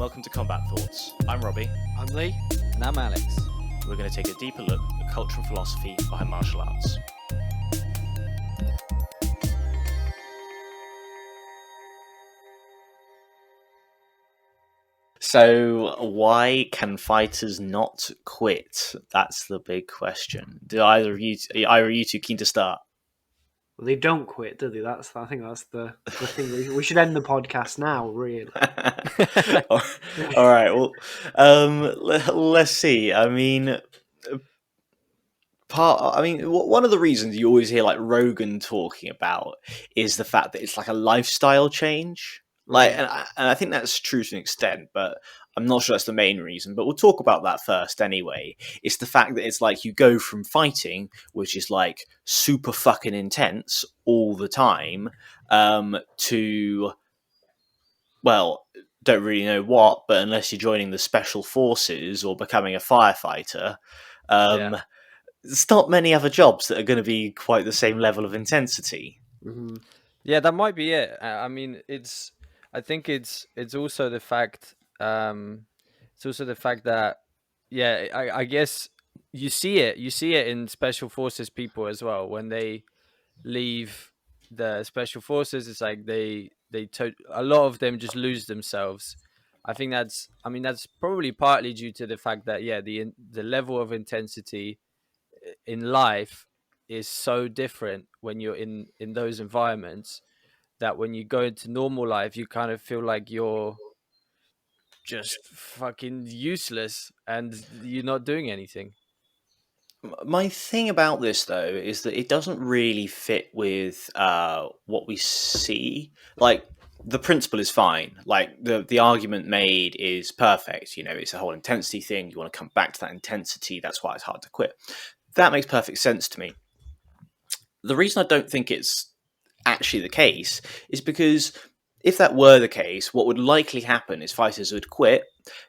welcome to Combat Thoughts. I'm Robbie. I'm Lee. And I'm Alex. We're going to take a deeper look at culture and philosophy behind martial arts. So, why can fighters not quit? That's the big question. Are either of you two keen to start? Well, they don't quit, do they? I think that's the thing. We should end the podcast now, really. All right. Well, let's see. One of the reasons you always hear like Rogan talking about is the fact that it's like a lifestyle change. Like, and I think that's true to an extent, but I'm not sure that's the main reason. But we'll talk about that first anyway. It's the fact that it's like you go from fighting, which is like super fucking intense all the time, to, well, don't really know what, but unless you're joining the special forces or becoming a firefighter, there's not many other jobs that are going to be quite the same level of intensity. Mm-hmm. Yeah, that might be it. I think it's also the fact. It's also the fact that, yeah, I guess you see it in special forces people as well. When they leave the special forces, it's like a lot of them just lose themselves. I think that's probably partly due to the fact that, yeah, the level of intensity in life is so different when you're in those environments, that when you go into normal life, you kind of feel like you're just fucking useless and you're not doing anything. My thing about this, though, is that it doesn't really fit with what we see. Like, the principle is fine. Like, the argument made is perfect. You know, it's a whole intensity thing. You want to come back to that intensity. That's why it's hard to quit. That makes perfect sense to me. The reason I don't think it's actually the case is because if that were the case, what would likely happen is fighters would quit.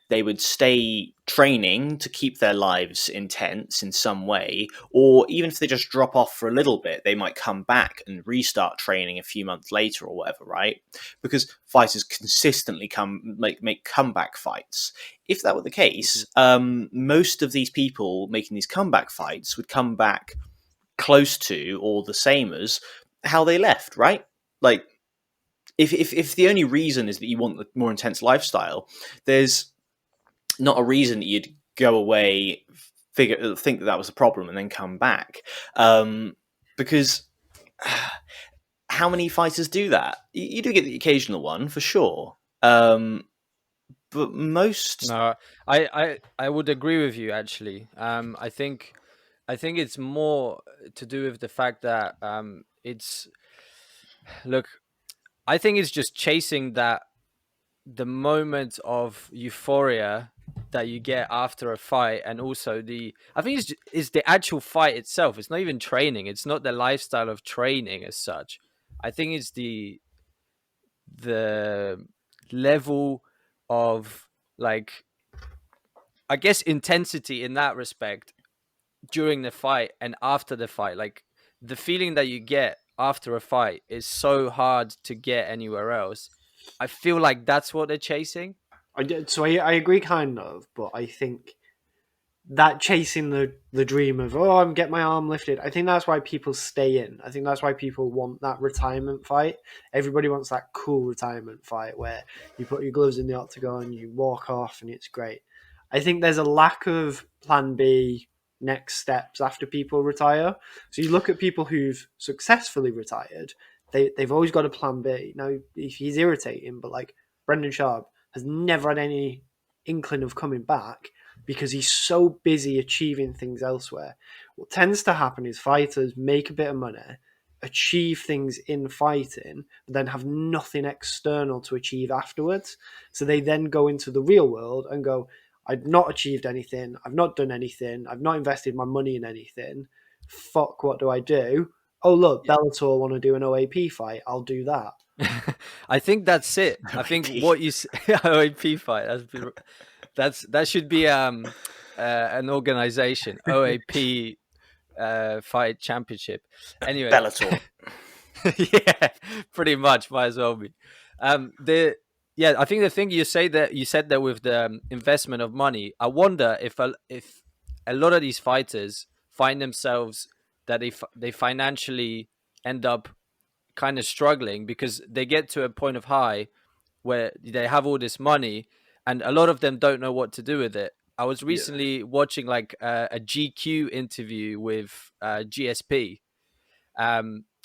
They would stay training to keep their lives intense in some way, or even if they just drop off for a little bit, they might come back and restart training a few months later or whatever, right? Because fighters consistently make comeback fights. If that were the case, most of these people making these comeback fights would come back close to or the same as how they left, right? Like, if the only reason is that you want the more intense lifestyle, there's not a reason that you'd go away, think that was a problem, and then come back. Because how many fighters do that? You do get the occasional one for sure, but most. No, I would agree with you actually. I think it's more to do with the fact that I think it's just chasing the moment of euphoria that you get after a fight, and also I think it's the actual fight itself. It's not even training. It's not the lifestyle of training as such. I think it's the level of, like, I guess, intensity in that respect during the fight and after the fight. Like, the feeling that you get after a fight is so hard to get anywhere else. I feel like that's what they're chasing. I agree, kind of, but I think that chasing the dream of, I'm getting my arm lifted, I think that's why people stay in. I think that's why people want that retirement fight. Everybody wants that cool retirement fight where you put your gloves in the octagon, you walk off, and it's great. I think there's a lack of plan B, next steps after people retire. So you look at people who've successfully retired, they've always got a plan B. Now, he's irritating, but like Brendan Sharp has never had any inkling of coming back because he's so busy achieving things elsewhere. What tends to happen is fighters make a bit of money, achieve things in fighting, but then have nothing external to achieve afterwards. So they then go into the real world and go, I've not achieved anything. I've not done anything. I've not invested my money in anything. Fuck, what do I do? Oh, look, Bellator want to do an OAP fight. I'll do that. I think that's it. I think what you OAP fight, that should be an organization, OAP fight championship. Anyway, Bellator. yeah, pretty much, might as well be. yeah, I think the thing you said that with the investment of money, I wonder if a lot of these fighters find themselves that they financially end up kind of struggling because they get to a point of high where they have all this money and a lot of them don't know what to do with it. I was Yeah. recently watching like a GQ interview with GSP. I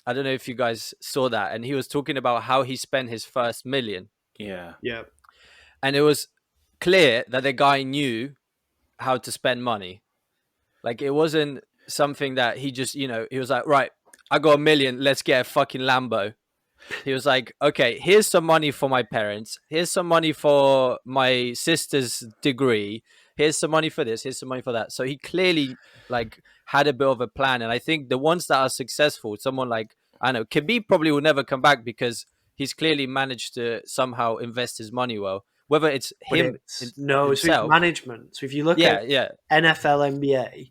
don't know if you guys saw that, and he was talking about how he spent his first million, Yeah. Yeah. and it was clear that the guy knew how to spend money. Like it wasn't something that he just, he was like, right, I got a million, let's get a fucking Lambo. He was like, okay, here's some money for my parents. Here's some money for my sister's degree. Here's some money for this. Here's some money for that. So he clearly like had a bit of a plan. And I think the ones that are successful, someone like, I don't know, Khabib probably will never come back because he's clearly managed to somehow invest his money well. Whether it's But him it's no, so it's himself, management. So if you look at yeah, NFL, NBA,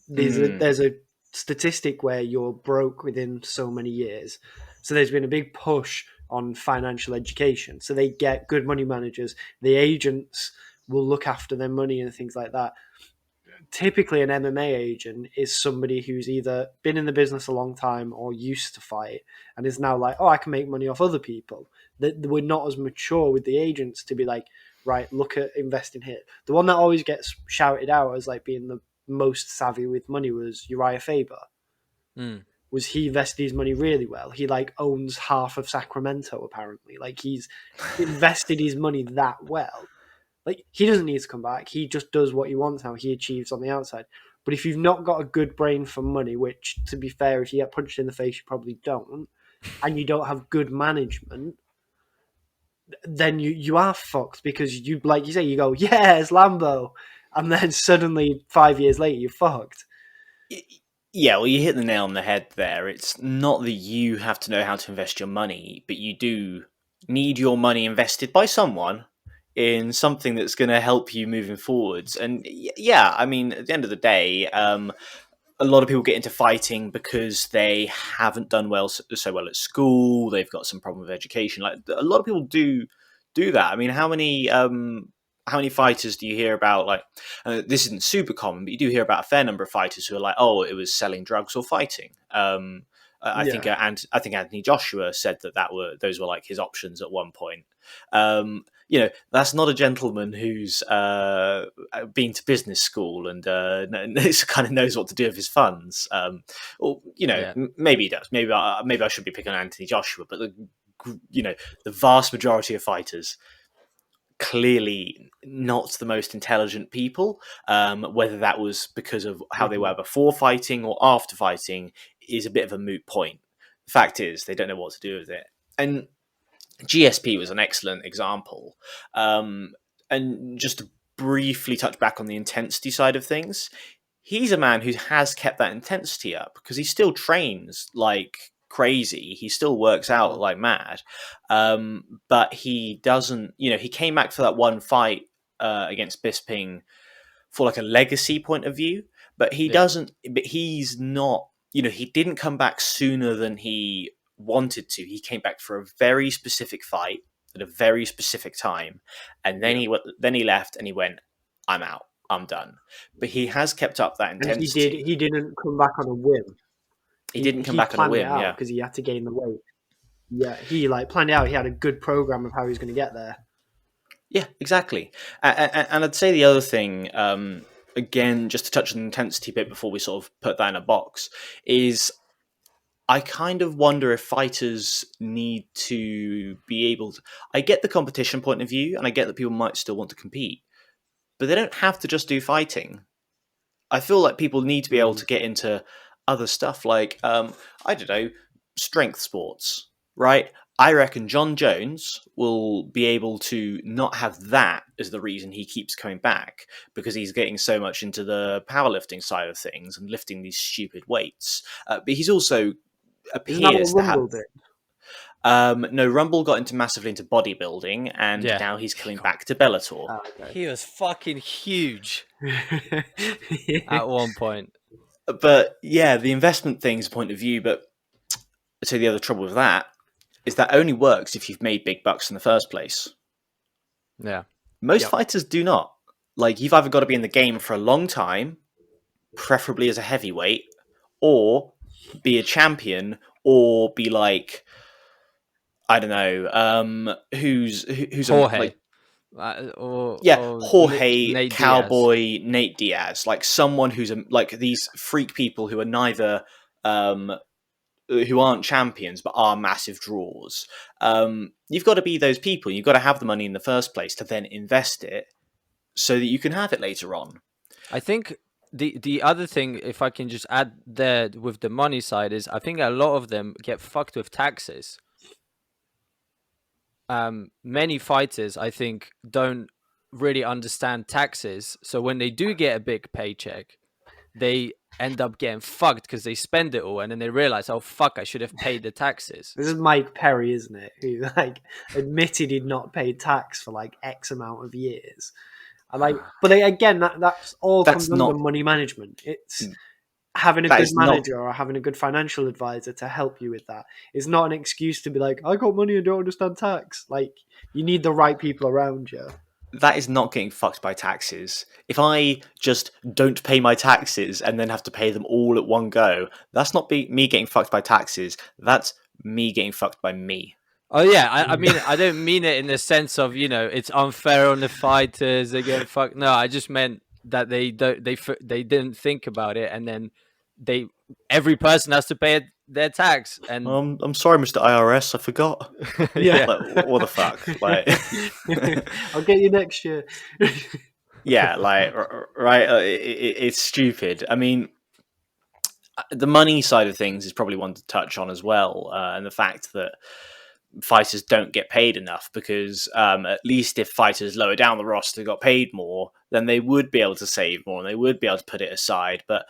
Mm. there's a statistic where you're broke within so many years. So there's been a big push on financial education. So they get good money managers. The agents will look after their money and things like that. Typically, an MMA agent is somebody who's either been in the business a long time or used to fight and is now like, oh, I can make money off other people. That we're not as mature with the agents to be like, right, look at investing here. The one that always gets shouted out as like being the most savvy with money was Uriah Faber. mm, Was he invested his money really well? He like owns half of Sacramento apparently. Like he's invested his money that well. Like he doesn't need to come back. He just does what he wants now. He achieves on the outside. But if you've not got a good brain for money, which to be fair, if you get punched in the face, you probably don't, and you don't have good management, then you are fucked because you like you say you go yes Lambo, and then suddenly 5 years later you're fucked. Yeah, well, you hit the nail on the head there. It's not that you have to know how to invest your money, but you do need your money invested by someone in something that's going to help you moving forwards. And yeah, I mean, at the end of the day, a lot of people get into fighting because they haven't done so well at school. They've got some problem with education. Like a lot of people do that. I mean, how many fighters do you hear about? Like this isn't super common, but you do hear about a fair number of fighters who are like, oh, it was selling drugs or fighting. Yeah, I think Anthony Joshua said those were like his options at one point. That's not a gentleman who's been to business school and kind of knows what to do with his funds. Or yeah, maybe he does. Maybe I should be picking on Anthony Joshua, but the vast majority of fighters clearly not the most intelligent people. Whether that was because of how they were before fighting or after fighting is a bit of a moot point. The fact is, they don't know what to do with it. And GSP was an excellent example. And just to briefly touch back on the intensity side of things, he's a man who has kept that intensity up because he still trains like crazy. He still works out like mad. But he doesn't, he came back for that one fight against Bisping for like a legacy point of view, but yeah, he's not, he didn't come back sooner than he wanted to. He came back for a very specific fight at a very specific time, and then yeah. he left and he went, I'm out, I'm done. But he has kept up that And he did. intensity. He didn't come back on a whim. He didn't come He back on a planned it whim, out yeah. because he had to gain the weight. Yeah, he like planned it out. He had a good program of how he was going to get there. Yeah, exactly. And I'd say the other thing, again, just to touch on the intensity bit before we sort of put that in a box, is I kind of wonder if fighters need to be able to. I get the competition point of view, and I get that people might still want to compete, but they don't have to just do fighting. I feel like people need to be able to get into other stuff like I don't know, strength sports, right? I reckon John Jones will be able to not have that as the reason he keeps coming back because he's getting so much into the powerlifting side of things and lifting these stupid weights. But he's also Isn't that what appears to have. Rumble did? No, Rumble got massively into bodybuilding, and yeah. now he's coming back to Bellator. Oh, okay. He was fucking huge at one point. But yeah, the investment thing's a point of view. But so the other trouble with that is that only works if you've made big bucks in the first place. Yeah. Most Yep. fighters do not. Like, you've either got to be in the game for a long time, preferably as a heavyweight, or be a champion, or be like, I don't know, who's a Jorge. like, yeah, Or Jorge, Nate Diaz. Cowboy, Nate Diaz, like someone who's like these freak people who are neither um who aren't champions but are massive draws. You've got to be those people. You've got to have the money in the first place to then invest it so that you can have it later on. I think the other thing, if I can just add there with the money side, is I think a lot of them get fucked with taxes. Many fighters, I think, don't really understand taxes. So when they do get a big paycheck, they end up getting fucked because they spend it all, and then they realize, oh fuck, I should have paid the taxes. This is Mike Perry, isn't it? Who like admitted he'd not paid tax for like X amount of years. I like, but again, that's all That's comes under not money management. It's having a that good is not manager or having a good financial advisor to help you with that. It's not an excuse to be like, I got money and don't understand tax. Like, you need the right people around you. that is not getting fucked by taxes. If I just don't pay my taxes and then have to pay them all at one go, that's not me getting fucked by taxes. That's me getting fucked by me. Oh yeah, I mean, I don't mean it in the sense of, it's unfair on the fighters, they get fucked. No, I just meant that they didn't think about it, and then every person has to pay their tax, and I'm sorry, Mr. IRS, I forgot. Yeah. Like, what the fuck? Like, I'll get you next year. yeah, like, right? It's stupid. I mean, the money side of things is probably one to touch on as well, and the fact that fighters don't get paid enough, because at least if fighters lower down the roster got paid more, then they would be able to save more and they would be able to put it aside. But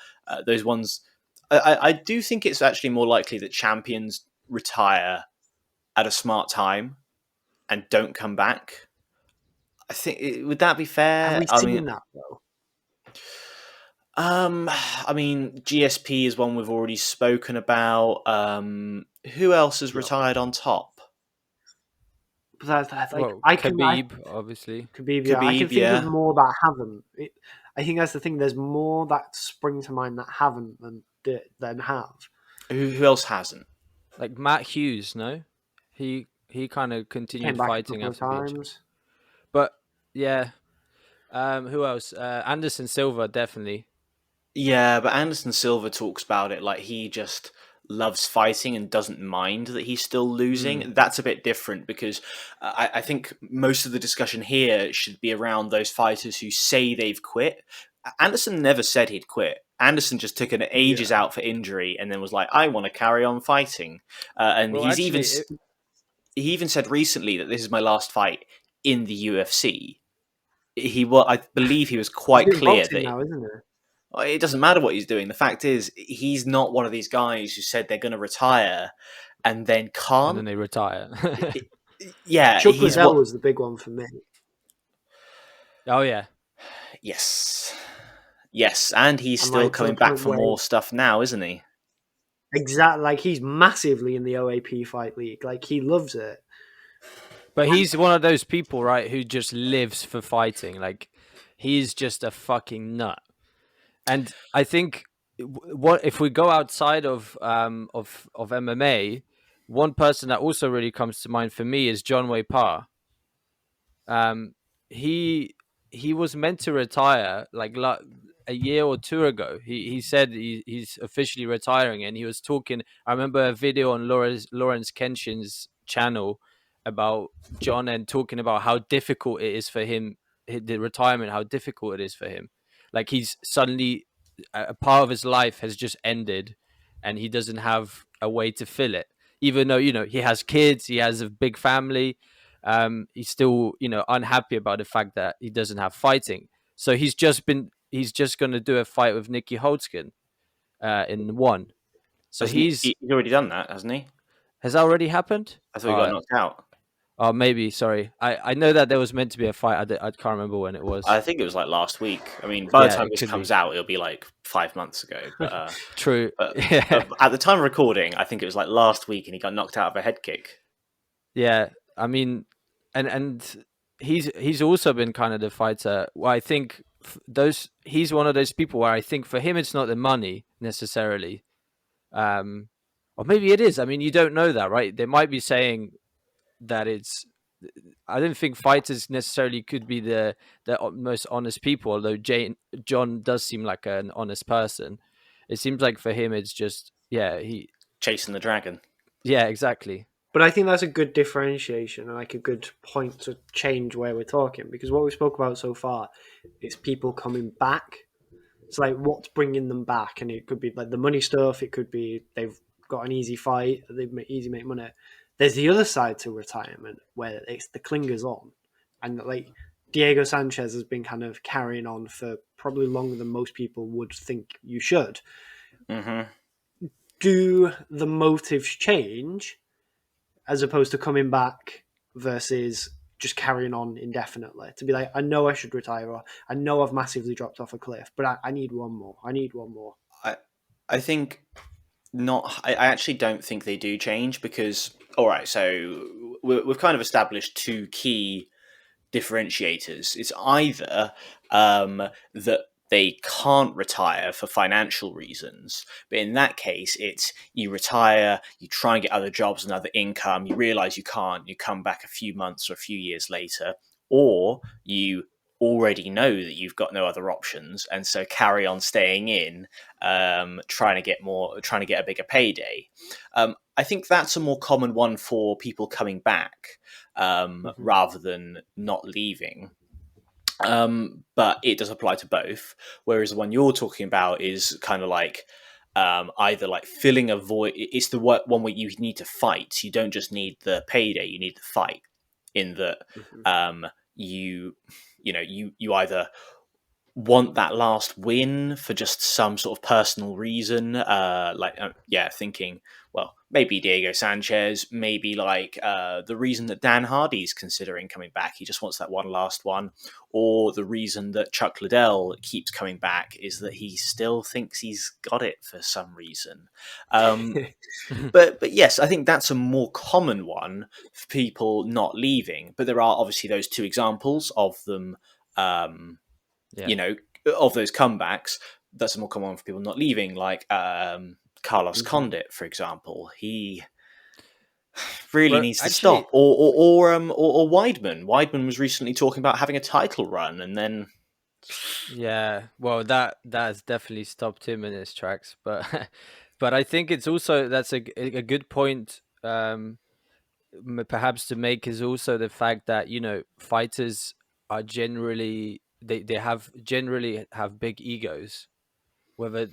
those ones, I do think it's actually more likely that champions retire at a smart time and don't come back. I think would that be Have fair? we seen that though? I mean, GSP is one we've already spoken about. Who else has Yep. retired on top? But that's like well, I Khabib, obviously. Khabib, yeah, I Khabib, can think of yeah. more that haven't. I think that's the thing. There's more that spring to mind that haven't than have. Who else hasn't? Like Matt Hughes, no, he kind of Came continued back a fighting couple of after being, times. but yeah. Who else? Anderson Silva, definitely. Yeah, but Anderson Silva talks about it like he just loves fighting and doesn't mind that he's still losing. That's a bit different, because I think most of the discussion here should be around those fighters who say they've quit. Anderson never said he'd quit. Anderson just took an ages Yeah. out for injury and then was like, I want to carry on fighting. And Well, actually, he even said recently that this is my last fight in the UFC. I believe he was He's quite doing clear boxing that now, isn't he? it doesn't matter what he's doing. The fact is, he's not one of these guys who said they're going to retire and then and then can't. they retire. Yeah, Chuck he's Liddell what. was the big one for me. Oh yeah, Yes, yes, and he's And still like to the coming back point for where more stuff now, isn't he? exactly, like he's massively in the OAP fight league. Like he loves it. but he's one of those people, right, who just lives for fighting. Like he's just a fucking nut. And I think what if we go outside of MMA, one person that also really comes to mind for me is John Wei Pa. Um, he was meant to retire like a year or two ago. He said he's officially retiring, and he was talking. I remember a video on Lawrence Kenshin's channel about John, and talking about how difficult it is for him, the retirement, how difficult it is for him. Like he's suddenly a part of his life has just ended, and he doesn't have a way to fill it. Even though he has kids, he has a big family, he's still unhappy about the fact that he doesn't have fighting. So he's just going to do a fight with Nicky Holtzkin in one. So He's already done that, hasn't he? has that already happened? I thought he got knocked out. Oh, maybe. Sorry, I know that there was meant to be a fight. I can't remember when it was. I think it was like last week. I mean, by the Yeah, time it this could comes be. out, it'll be like 5 months ago. But, True. but Yeah. at the time of recording, I think it was like last week, and he got knocked out of a head kick. Yeah. I mean, and he's also been kind of the fighter. Well, I think he's one of those people where I think for him it's not the money necessarily, um, or maybe it is. I mean, you don't know that, right? They might be saying that it's. I don't think fighters necessarily could be the most honest people. Although John does seem like an honest person, it seems like for him it's just chasing the dragon. Yeah, exactly. But I think that's a good differentiation and like a good point to change where we're talking, because what we spoke about so far is people coming back. It's like what's bringing them back, and it could be like the money stuff. It could be they've got an easy fight, they easy make money. There's the other side to retirement where it's the clingers on, and like Diego Sanchez has been kind of carrying on for probably longer than most people would think you should. Mm-hmm. Do the motives change as opposed to coming back versus just carrying on indefinitely? To be like, I know I should retire, or I know I've massively dropped off a cliff, but I need one more. I need one more. I think not. I actually don't think they do change because, all right, so we've kind of established two key differentiators. It's either that they can't retire for financial reasons, but in that case, it's you retire, you try and get other jobs and other income, you realize you can't, you come back a few months or a few years later, or you already know that you've got no other options and so carry on staying in, trying to get a bigger payday. I think that's a more common one for people coming back, rather than not leaving. But it does apply to both. Whereas the one you're talking about is kind of like either like filling a void. It's the one where you need to fight. You don't just need the payday; you need the fight. In that, you either want that last win for just some sort of personal reason, thinking, well, maybe Diego Sanchez, maybe like the reason that Dan Hardy's considering coming back, he just wants that one last one, or the reason that Chuck Liddell keeps coming back is that he still thinks he's got it for some reason. But yes, I think that's a more common one for people not leaving, but there are obviously those two examples of them. Of those comebacks, that's a more common one for people not leaving, like Carlos Condit, for example. He really needs to stop. Or Weidman. Weidman was recently talking about having a title run, and then well, that has definitely stopped him in his tracks. But but I think it's also that's a good point. Perhaps to make is also the fact that fighters are generally generally have big egos, whether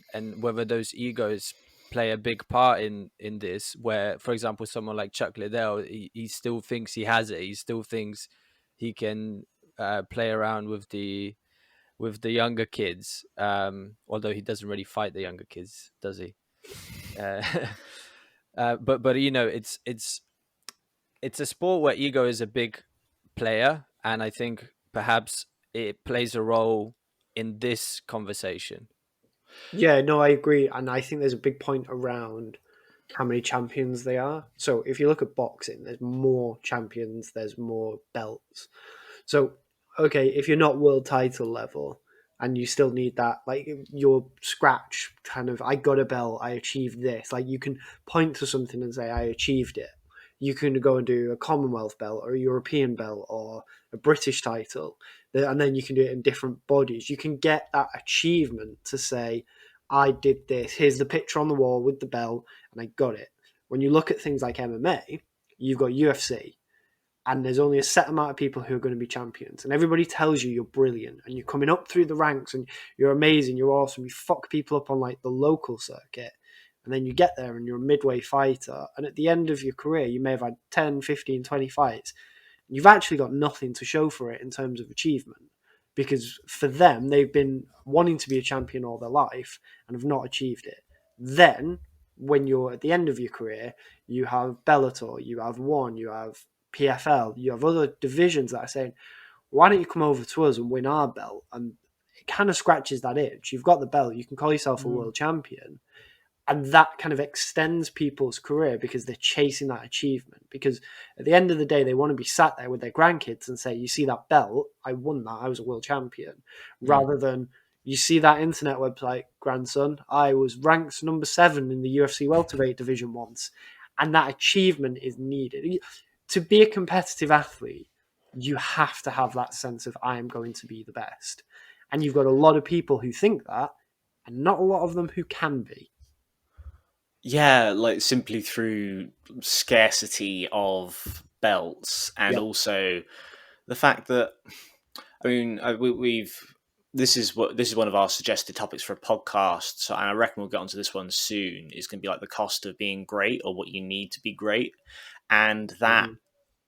those egos play a big part in this, where for example someone like Chuck Liddell, he still thinks he has it, he still thinks he can play around with the younger kids, although he doesn't really fight the younger kids, does he? But it's a sport where ego is a big player, and I think perhaps it plays a role in this conversation. Yeah, no, I agree. And I think there's a big point around how many champions they are. So if you look at boxing, there's more champions, there's more belts. So, okay, if you're not world title level and you still need that, like your scratch kind of, I got a belt, I achieved this. Like you can point to something and say, I achieved it. You can go and do a Commonwealth belt or a European belt or a British title. And then you can do it in different bodies. You can get that achievement to say, I did this. Here's the picture on the wall with the belt, and I got it. When you look at things like MMA, you've got UFC, and there's only a set amount of people who are going to be champions, and everybody tells you you're brilliant, and you're coming up through the ranks, and you're amazing, you're awesome. You fuck people up on like the local circuit, and then you get there and you're a midway fighter, and at the end of your career, you may have had 10, 15, 20 fights. You've actually got nothing to show for it in terms of achievement, because for them, they've been wanting to be a champion all their life and have not achieved it. Then, when you're at the end of your career, you have Bellator, you have ONE, you have PFL, you have other divisions that are saying, why don't you come over to us and win our belt? And it kind of scratches that itch. You've got the belt, you can call yourself a world champion, And that kind of extends people's career because they're chasing that achievement. Because at the end of the day, they want to be sat there with their grandkids and say, you see that belt? I won that. I was a world champion. Mm. Rather than, you see that internet website, grandson? I was ranked number 7 in the UFC welterweight division once. And that achievement is needed. To be a competitive athlete, you have to have that sense of, I am going to be the best. And you've got a lot of people who think that, and not a lot of them who can be. Yeah, like simply through scarcity of belts, and Yep. also the fact that, I mean, we've this is one of our suggested topics for a podcast, so I reckon we'll get onto this one soon. Is going to be like the cost of being great, or what you need to be great, and that Mhm.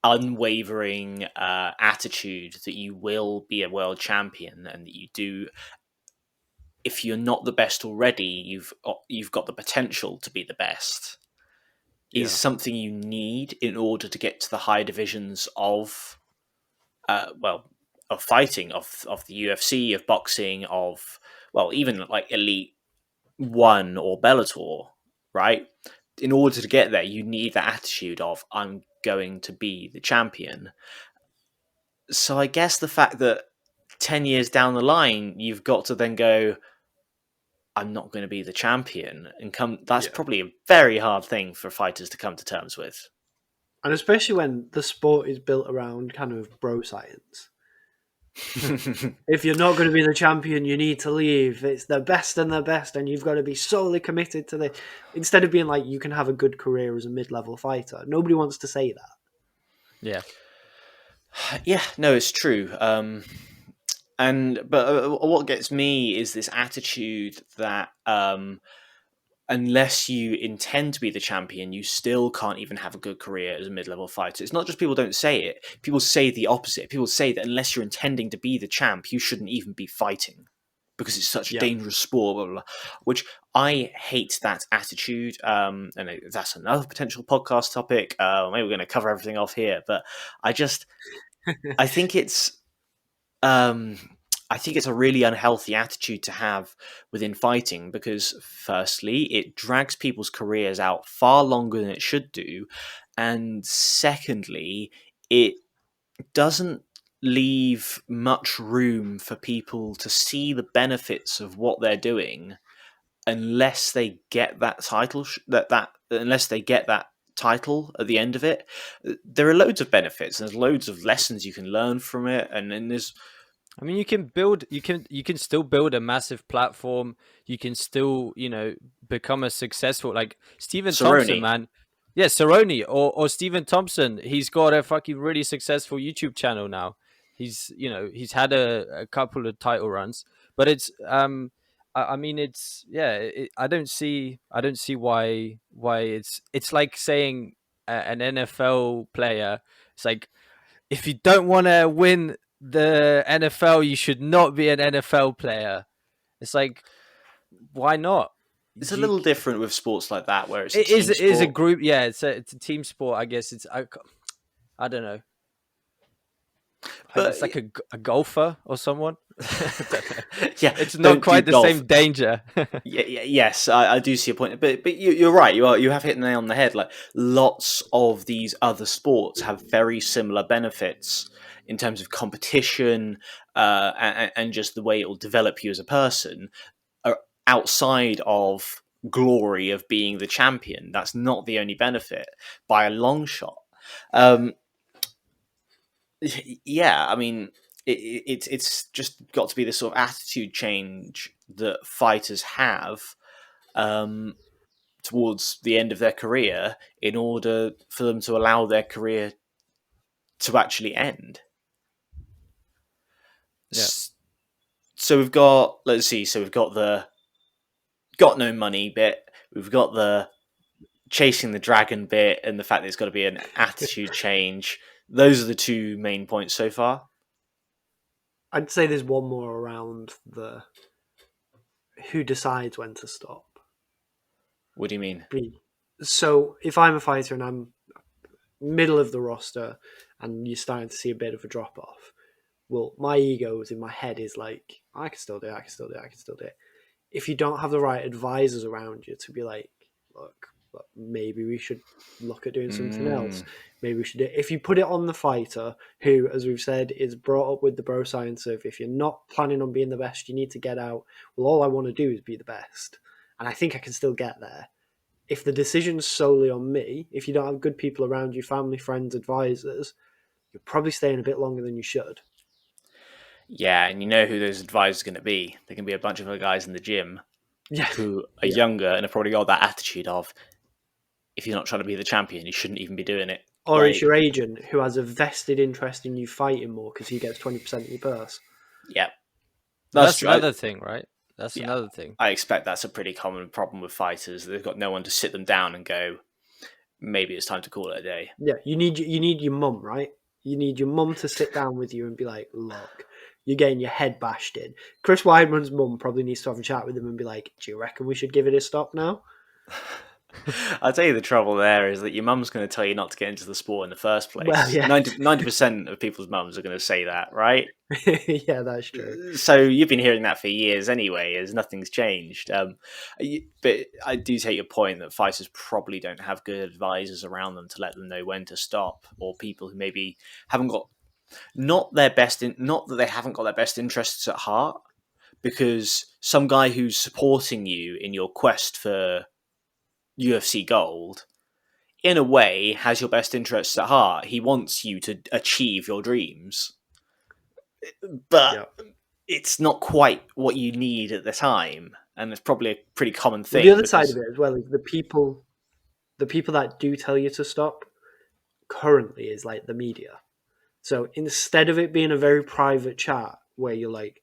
unwavering attitude that you will be a world champion, and that you do. If you're not the best already, you've got the potential to be the best. Is Yeah. something you need in order to get to the high divisions of, well, of fighting, of the UFC, of boxing, of, well, even like Elite One or Bellator, right? In order to get there, you need that attitude of, I'm going to be the champion. So I guess the fact that 10 years down the line, you've got to then go, I'm not going to be the champion, and come. That's Yeah. probably a very hard thing for fighters to come to terms with. And especially when the sport is built around kind of bro science. If you're not going to be the champion, you need to leave. It's the best and the best, and you've got to be solely committed to the. Instead of being like, you can have a good career as a mid-level fighter. Nobody wants to say that. Yeah. Yeah, no, it's true. But what gets me is this attitude that unless you intend to be the champion, you still can't even have a good career as a mid-level fighter. It's not just people don't say it; people say the opposite. People say that unless you're intending to be the champ, you shouldn't even be fighting because it's such a Yeah. dangerous sport. Blah, blah, blah. Which I hate that attitude. And that's another potential podcast topic. Maybe we're going to cover everything off here, but I just I think it's um, I think it's a really unhealthy attitude to have within fighting because, firstly, it drags people's careers out far longer than it should do, and secondly, it doesn't leave much room for people to see the benefits of what they're doing unless they get that title that unless they get that title at the end of it. There are loads of benefits, and there's loads of lessons you can learn from it, and then there's I mean, you can still build a massive platform. You can still, become a successful, like Stephen Thompson, Cerrone. man. Yeah, Cerrone or Stephen Thompson. He's got a fucking really successful YouTube channel now. He's had a couple of title runs, but I mean, it's yeah. I don't see why it's like saying an NFL player. It's like, if you don't want to win the NFL, you should not be an NFL player. It's like, why not? It's a You, little different with sports like that, where it's a it team is a sport. group. Yeah, it's a team sport. I guess I don't know. But It's like a golfer or someone. I don't know. yeah, It's not don't do quite the golf. same danger. Yes, I do see a point, but you're right. You have hit the nail on the head. Like lots of these other sports have very similar benefits in terms of competition, and just the way it will develop you as a person. Outside of glory of being the champion, that's not the only benefit by a long shot. Um, yeah, I mean, it's just got to be this sort of attitude change that fighters have um, towards the end of their career in order for them to allow their career to actually end. Yeah. So we've got, let's see, so we've got the got no money bit, we've got the chasing the dragon bit, and the fact that it's got to be an attitude change. Those are the two main points so far. I'd say there's one more around the who decides when to stop. What do you mean? So if I'm a fighter and I'm middle of the roster and you're starting to see a bit of a drop off, well, my ego in my head is like, I can still do it, I can still do it, I can still do it. if you don't have the right advisors around you to be like, look, maybe we should look at doing something else. Maybe we should do, if you put it on the fighter who, as we've said, is brought up with the bro science of, if you're not planning on being the best, you need to get out. Well, all I want to do is be the best. And I think I can still get there. If the decision's solely on me, if you don't have good people around you, family, friends, advisors, you're probably staying a bit longer than you should. Yeah, and you know who those advisors are going to be. They're going to be a bunch of other guys in the gym who are younger and have probably got that attitude of, if you're not trying to be the champion, you shouldn't even be doing it. Or it's your agent who has a vested interest in you fighting more because he gets 20% of your purse. Yeah. That's another thing, right? That's another thing. I expect that's a pretty common problem with fighters. They've got no one to sit them down and go, maybe it's time to call it a day. Yeah, you need your mum, right? You need your mum to sit down with you and be like, look, you're getting your head bashed in. Chris Weidman's mum probably needs to have a chat with him and be like, do you reckon we should give it a stop now? I'll tell you the trouble there is that your mum's going to tell you not to get into the sport in the first place. Well, yeah. 90% of people's mums are going to say that, right? Yeah, that's true. So you've been hearing that for years anyway, as nothing's changed. But I do take your point that fighters probably don't have good advisors around them to let them know when to stop, or people who maybe haven't got not that they haven't got their best interests at heart, because some guy who's supporting you in your quest for UFC gold, in a way, has your best interests at heart. He wants you to achieve your dreams, but it's not quite what you need at the time, and it's probably a pretty common thing. Well, the other side of it as well is the people that do tell you to stop currently is like the media. So instead of it being a very private chat where you're like,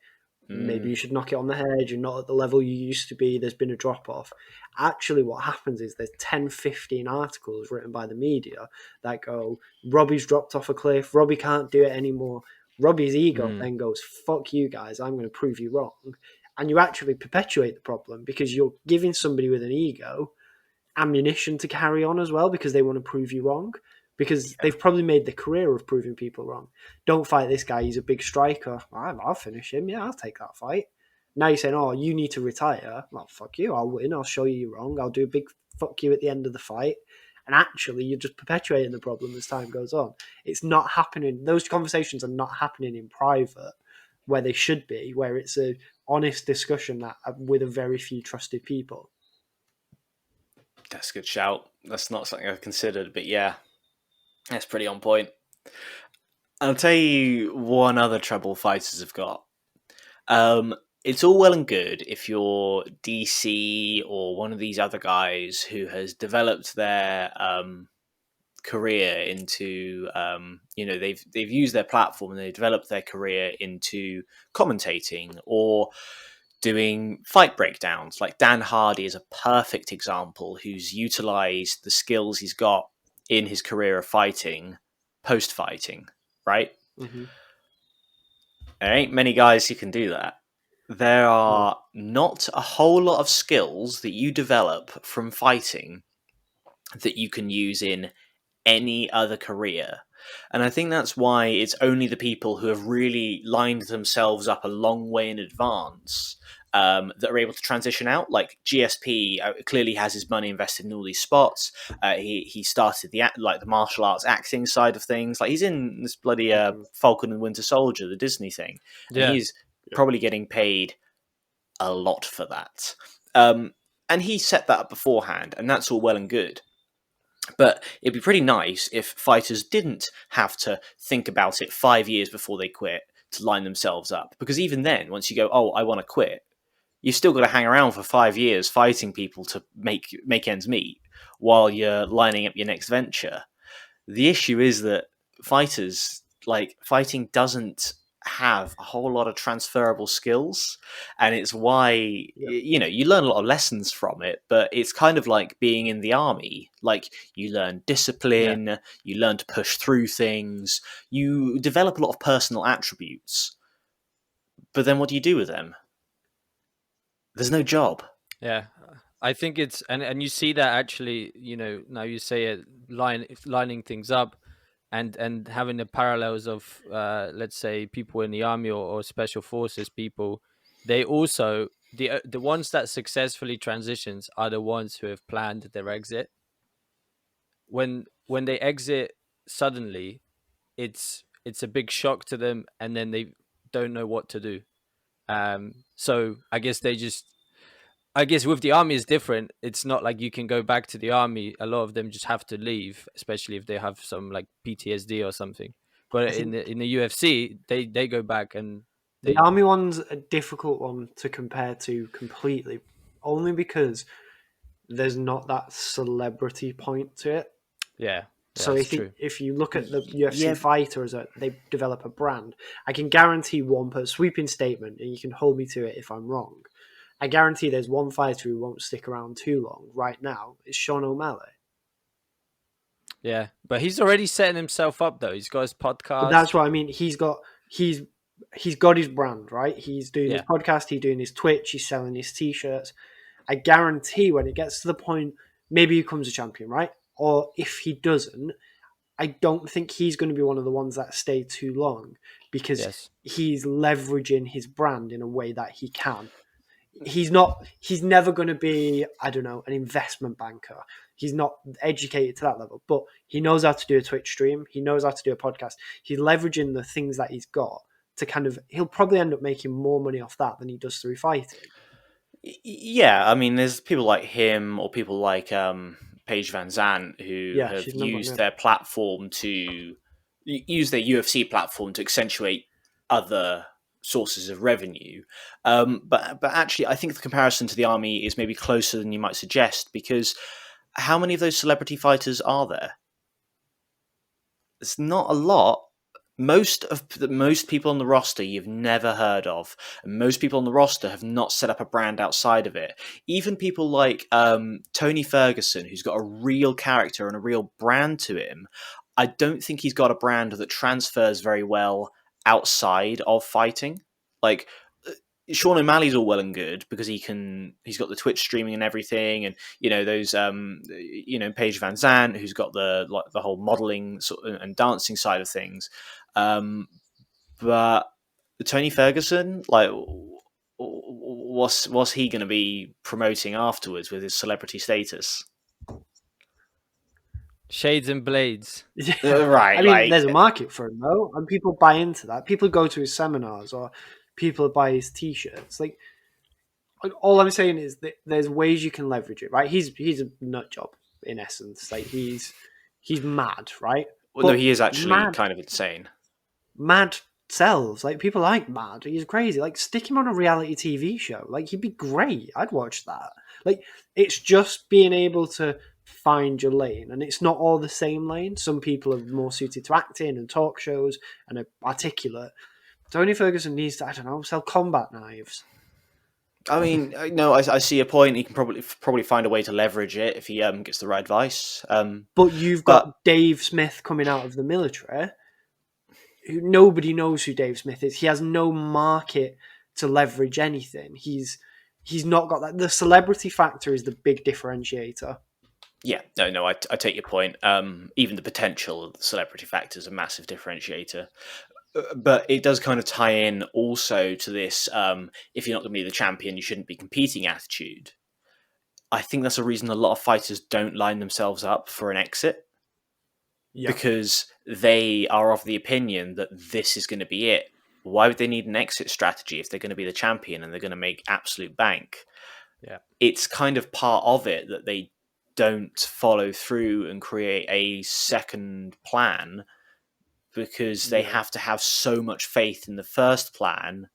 maybe you should knock it on the head, you're not at the level you used to be, there's been a drop off. Actually, what happens is there's 10, 15 articles written by the media that go, Robbie's dropped off a cliff, Robbie can't do it anymore. Robbie's ego then goes, fuck you guys, I'm going to prove you wrong. And you actually perpetuate the problem because you're giving somebody with an ego ammunition to carry on as well because they want to prove you wrong. Because they've probably made the career of proving people wrong. Don't fight this guy, he's a big striker. I'll finish him, yeah, I'll take that fight. Now you're saying, oh, you need to retire. Well, fuck you, I'll win, I'll show you you're wrong, I'll do a big fuck you at the end of the fight. And actually, you're just perpetuating the problem as time goes on. It's not happening, those conversations are not happening in private, where they should be, where it's an honest discussion that with a very few trusted people. That's a good shout. That's not something I've considered, but yeah. That's pretty on point. I'll tell you one other trouble fighters have got. It's all well and good if you're DC or one of these other guys who has developed their career into, they've used their platform and they've developed their career into commentating or doing fight breakdowns. Like Dan Hardy is a perfect example who's utilized the skills he's got in his career of fighting, post-fighting, right? Mm-hmm. There ain't many guys who can do that. There are not a whole lot of skills that you develop from fighting that you can use in any other career. And I think that's why it's only the people who have really lined themselves up a long way in advance that are able to transition out. Like GSP clearly has his money invested in all these spots. He started the martial arts acting side of things. Like he's in this bloody Falcon and Winter Soldier, the Disney thing. And he's probably getting paid a lot for that. And he set that up beforehand, and that's all well and good. But it'd be pretty nice if fighters didn't have to think about it 5 years before they quit to line themselves up. Because even then, once you go, oh, I want to quit, you've still got to hang around for 5 years fighting people to make ends meet while you're lining up your next venture. The issue is that fighting doesn't have a whole lot of transferable skills, and it's why you learn a lot of lessons from it, but it's kind of like being in the army. Like you learn discipline, you learn to push through things, you develop a lot of personal attributes, but then what do you do with them? There's no job. Yeah, I think it's and you see that actually, now you say it, lining things up and having the parallels of let's say people in the army or special forces people, they also the ones that successfully transitions are the ones who have planned their exit. When they exit suddenly, it's a big shock to them, and then they don't know what to do. So I guess with the army is different. It's not like you can go back to the army. A lot of them just have to leave, especially if they have some like PTSD or something. But I think in the UFC, they go back and the they army one's a difficult one to compare to completely, only because there's not that celebrity point to it. yeah, So that's if true. if you look at the UFC Yeah, fighter as they develop a brand, I can guarantee one per sweeping statement, and you can hold me to it if I'm wrong. I guarantee there's one fighter who won't stick around too long. Right now, it's Sean O'Malley. Yeah, but he's already setting himself up though. He's got his But that's podcast. what I mean. He's got his brand, right? He's doing his Yeah, podcast, he's doing his Twitch, he's selling his t-shirts. I guarantee when it gets to the point, maybe he becomes a champion, right? Or if he doesn't, I don't think he's going to be one of the ones that stay too long because yes. he's leveraging his brand in a way that he can. He's never going to be, I don't know, an investment banker. He's not educated to that level, but he knows how to do a Twitch stream. He knows how to do a podcast. He's leveraging the things that he's got to kind of, he'll probably end up making more money off that than he does through fighting. yeah. I mean, there's people like him or people like Paige Van Zandt who Yeah, have she's number used one. their platform to use their UFC platform to accentuate other sources of revenue. But actually, I think the comparison to the army is maybe closer than you might suggest, because how many of those celebrity fighters are there? It's not a lot. Most people on the roster you've never heard of, and most people on the roster have not set up a brand outside of it. Even people like Tony Ferguson, who's got a real character and a real brand to him, I don't think he's got a brand that transfers very well outside of fighting. Like Sean O'Malley's all well and good because he's got the Twitch streaming and everything, and those Paige Van Zandt, who's got the whole modeling and dancing side of things. But Tony Ferguson, like, what's he going to be promoting afterwards with his celebrity status? Shades and blades. Yeah. Right, I mean, like, there's a market for him though, and people buy into that. People go to his seminars or people buy his t-shirts. Like, all I'm saying is that there's ways you can leverage it, right? He's a nut job in essence. Like he's mad, right? well, no, But he is actually mad kind of insane. mad sells. Like people like mad. He's crazy. Like stick him on a reality TV show. Like he'd be great. I'd watch that. Like it's just being able to find your lane, and it's not all the same lane. Some people are more suited to acting and talk shows and are articulate. Tony Ferguson needs to, I don't know, sell combat knives. I mean, no, I see a point. He can probably find a way to leverage it if he gets the right advice. But you've But got Dave Smith coming out of the military. Who nobody knows who Dave Smith is. He has no market to leverage anything. He's not got that. The celebrity factor is the big differentiator. yeah, no, I take your point. Even the potential of the celebrity factor is a massive differentiator. But it does kind of tie in also to this: if you're not going to be the champion, you shouldn't be competing attitude. I think that's a reason a lot of fighters don't line themselves up for an exit, Yeah, because they are of the opinion that this is going to be it. Why would they need an exit strategy if they're going to be the champion and they're going to make absolute bank? Yeah. It's kind of part of it that they don't follow through and create a second plan, because they have to have so much faith in the first plan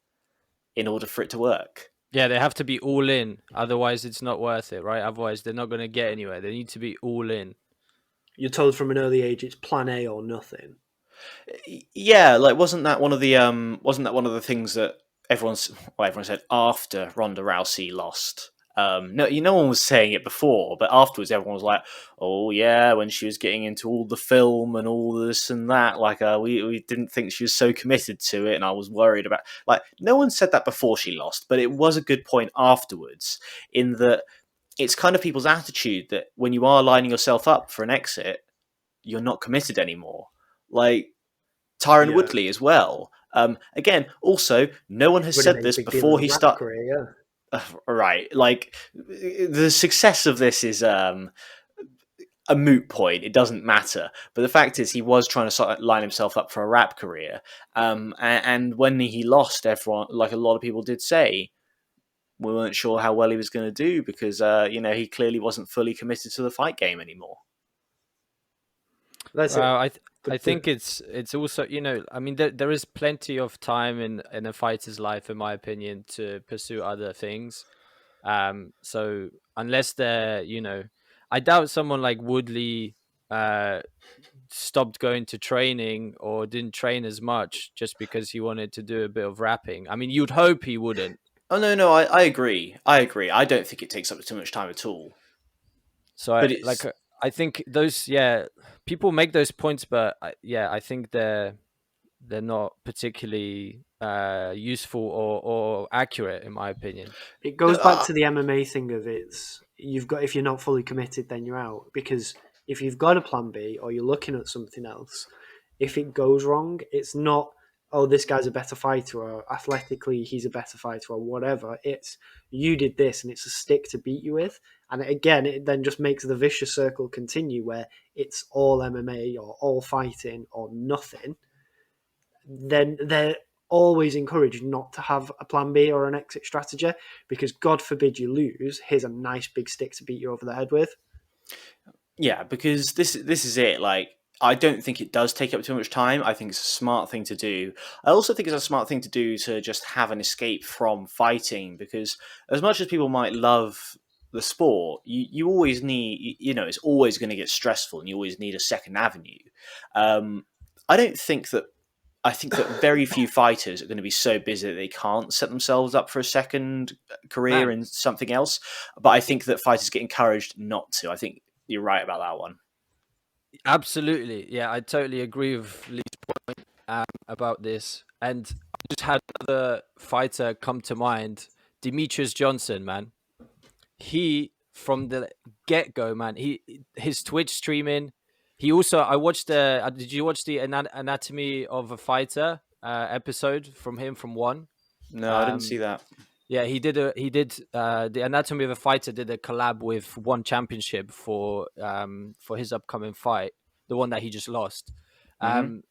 in order for it to work. Yeah, they have to be all in. Otherwise, it's not worth it, right? Otherwise, they're not going to get anywhere. They need to be all in. you're told from an early age it's plan A or nothing. Yeah, like wasn't that one of the things that everyone said after Ronda Rousey lost? No one was saying it before, but afterwards everyone was like, "Oh yeah," when she was getting into all the film and all this and that. Like, we didn't think she was so committed to it, and I was worried about. Like, no one said that before she lost, but it was a good point afterwards, in that it's kind of people's attitude that when you are lining yourself up for an exit, you're not committed anymore. Like Tyron Yeah. Woodley as well. Again, also, no one has Would have said made a this big deal before in he a rap started. career, yeah. Right, like the success of this is a moot point. It doesn't matter. But the fact is, he was trying to sort of line himself up for a rap career. And when he lost, everyone, like a lot of people did say, we weren't sure how well he was going to do because, he clearly wasn't fully committed to the fight game anymore. That's it. I think it's also, I mean, there is plenty of time in a fighter's life, in my opinion, to pursue other things. So unless they're, I doubt someone like Woodley stopped going to training or didn't train as much just because he wanted to do a bit of rapping. I mean, you'd hope he wouldn't. Oh no, I agree. I don't think it takes up too much time at all. So But I think those, people make those points, but I think they're not particularly useful or accurate, in my opinion. It goes back to the MMA thing of if you're not fully committed, then you're out. Because if you've got a plan B or you're looking at something else, if it goes wrong, it's not, oh, this guy's a better fighter or athletically he's a better fighter or whatever. It's you did this and it's a stick to beat you with. And again, it then just makes the vicious circle continue where it's all MMA or all fighting or nothing. Then they're always encouraged not to have a plan B or an exit strategy because God forbid you lose, here's a nice big stick to beat you over the head with. Yeah, because this is it. Like, I don't think it does take up too much time. I think it's a smart thing to do. I also think it's a smart thing to do to just have an escape from fighting because as much as people might love the sport, you always need, it's always going to get stressful and you always need a second avenue. I think that very few fighters are going to be so busy that they can't set themselves up for a second career in something else. But I think that fighters get encouraged not to. I think you're right about that one. Absolutely. Yeah, I totally agree with Lee's point about this. And I just had another fighter come to mind, Demetrius Johnson, man. He, from the get-go, man, his Twitch streaming. He also, I watched did you watch the Anatomy of a Fighter episode from him from One? No, I didn't see that. Yeah, he did the Anatomy of a Fighter did a collab with One Championship for his upcoming fight, the one that he just lost. And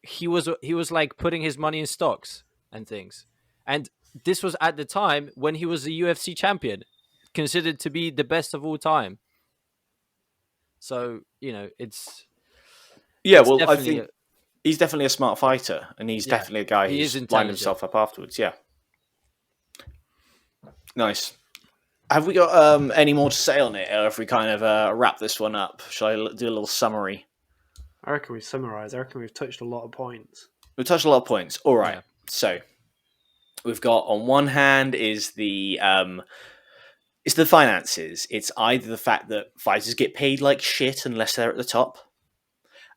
he was like putting his money in stocks and things. And this was at the time when he was a UFC champion, considered to be the best of all time. So, it's... Yeah, well, I think he's definitely a smart fighter, and he's definitely a guy who's lined himself up afterwards, yeah. Nice. Have we got any more to say on it, or if we kind of wrap this one up? Shall I do a little summary? I reckon we summarise. I reckon we've touched a lot of points. We've touched a lot of points. All right. So we've got, on one hand, is it's the finances. It's either the fact that fighters get paid like shit unless they're at the top.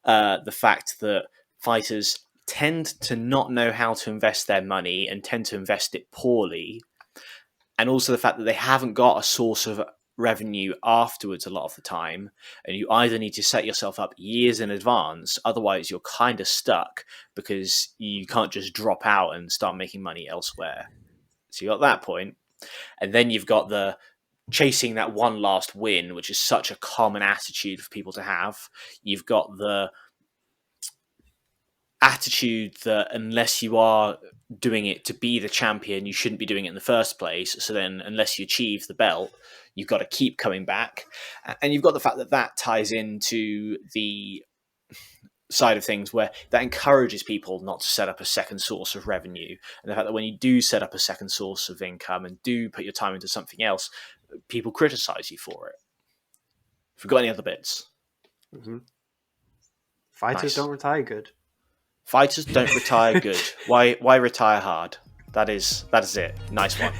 The fact that fighters tend to not know how to invest their money and tend to invest it poorly. And also the fact that they haven't got a source of revenue afterwards a lot of the time. And you either need to set yourself up years in advance, otherwise you're kind of stuck because you can't just drop out and start making money elsewhere. So you got that point. And then you've got the chasing that one last win, which is such a common attitude for people to have. You've got the attitude that unless you are doing it to be the champion, you shouldn't be doing it in the first place. So then unless you achieve the belt, you've got to keep coming back. And you've got the fact that ties into the side of things where that encourages people not to set up a second source of revenue. And the fact that when you do set up a second source of income and do put your time into something else, people criticize you for it. Have you got any other bits? Mm-hmm. Fighters don't retire good. Fighters don't retire good. Why retire hard? That is it. Nice one.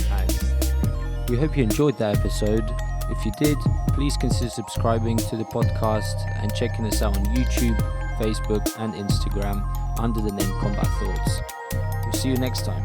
Nice. We hope you enjoyed that episode. If you did, please consider subscribing to the podcast and checking us out on YouTube, Facebook, and Instagram under the name Combat Thoughts. We'll see you next time.